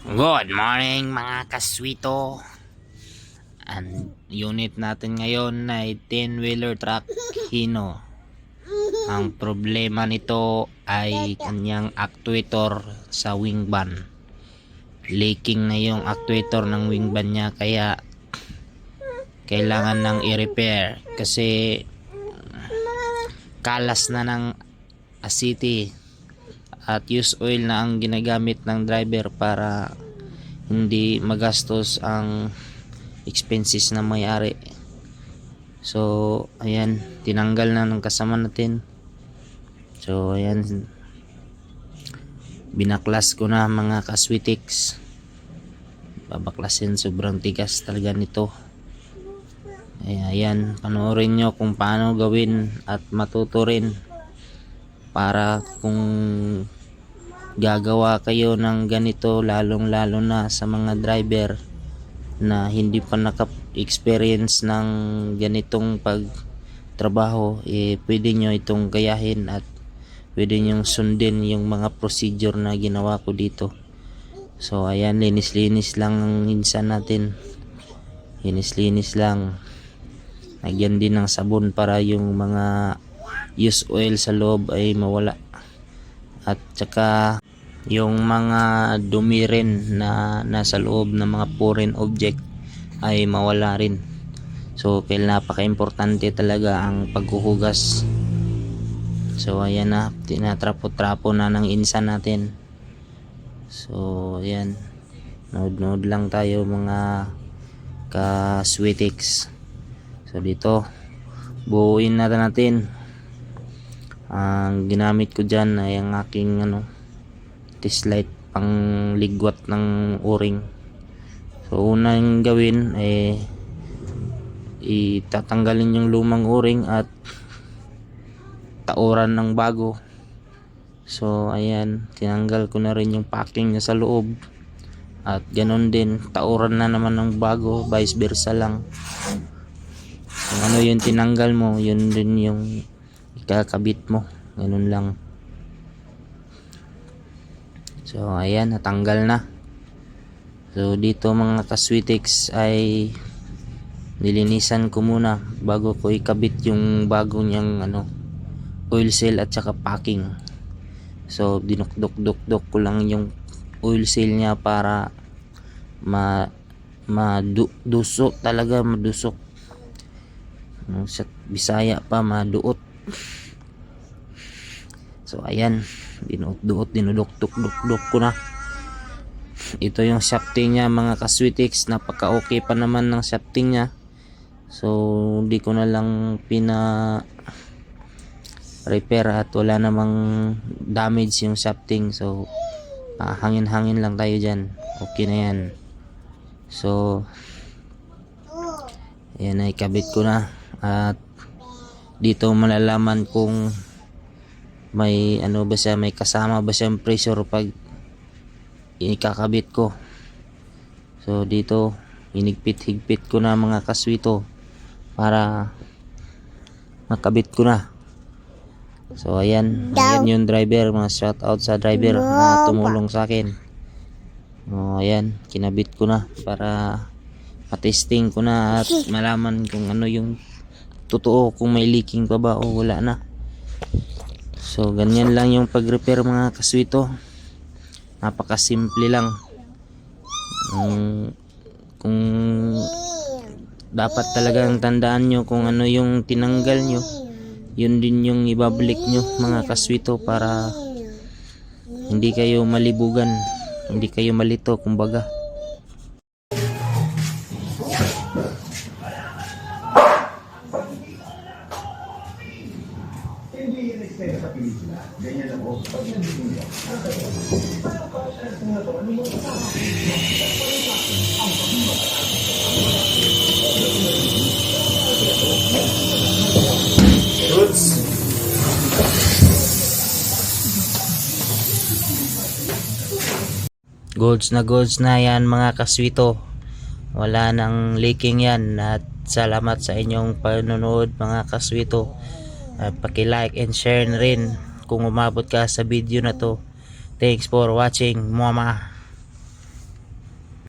Good morning mga kaswito. Ang unit natin ngayon ay 10-wheeler truck Hino. Ang problema nito ay kanyang actuator sa wing van. Leaking na yung actuator ng wing van niya, kaya kailangan ng i-repair kasi kalas na ng asiti at used oil na ang ginagamit ng driver para hindi magastos ang expenses na may-ari. So ayan, tinanggal na ng kasama natin. So ayan, binaklas ko na mga kaswitiks. Babaklasin, sobrang tigas talaga nito. Ayan, panoorin nyo kung paano gawin at matuto rin para kung gagawa kayo ng ganito, lalong lalo na sa mga driver na hindi pa naka-experience ng ganitong pagtrabaho, pwede nyo itong gayahin at pwede nyo sundin yung mga procedure na ginawa ko dito. So ayan, linis-linis lang ang minsan natin, linis-linis lang, nagyan din ng sabon para yung mga used oil sa loob ay mawala, at saka yung mga dumi rin na nasa loob ng mga foreign object ay mawala rin. So napaka-importante talaga ang paghuhugas. So ayan na, tinatrapo-trapo na ng insan natin. So ayan, nood-nood lang tayo mga ka-sweetix. So dito buuin natin. Ang ginamit ko dyan ay ang aking test light pang ligwat ng o-ring. So unang gawin ay itatanggalin yung lumang o-ring at tauran ng bago. So ayan, tinanggal ko na rin yung packing niya sa loob, at ganon din, tauran na naman ng bago, vice versa lang. Kung ano yung tinanggal mo, yun din yung ikakabit mo, ganun lang. So ayan, natanggal na. So dito mga kaswitix ay nilinisan ko muna bago ko ikabit yung bago niyang oil seal at saka packing. So dinukdok-duk ko lang yung oil seal niya para madusok talaga, madusok. Sa Bisaya pa, maduot. So ayan, dinuot-duot, dinuduk-duk ko na. Ito yung shafting niya mga kaswitix, napaka okay pa naman ng shafting niya. So hindi ko na lang repair at wala namang damage yung shafting. So hangin-hangin lang tayo dyan, okay na yan. So ayan, ay kabit ko na, at dito malalaman kung may ba siya, may kasama ba siyang pressure pag ikakabit ko. So dito hinigpit-higpit ko na mga kaswito para makabit ko na. So ayan, ayan yung driver, mga shout out sa driver na tumulong sa akin. Ayan, kinabit ko na para matesting ko na at malaman kung ano yung totoo, kung may leaking pa ba o wala na. So ganyan lang yung pag-repair mga kaswito, napakasimple lang. Kung dapat talagang tandaan nyo kung ano yung tinanggal nyo, yun din yung ibabalik nyo mga kaswito, para hindi kayo malibugan, hindi kayo malito kumbaga. Hindi yan extend sa pelikula. Ganyan lang ako. Pag nandito niya, parang para sa mga to, ano mo sa Goods. Goods na yan mga kaswito. Wala nang leaking yan, at salamat sa inyong panonood mga kaswito. Paki-like and share na rin kung umabot ka sa video na to. Thanks for watching, mama.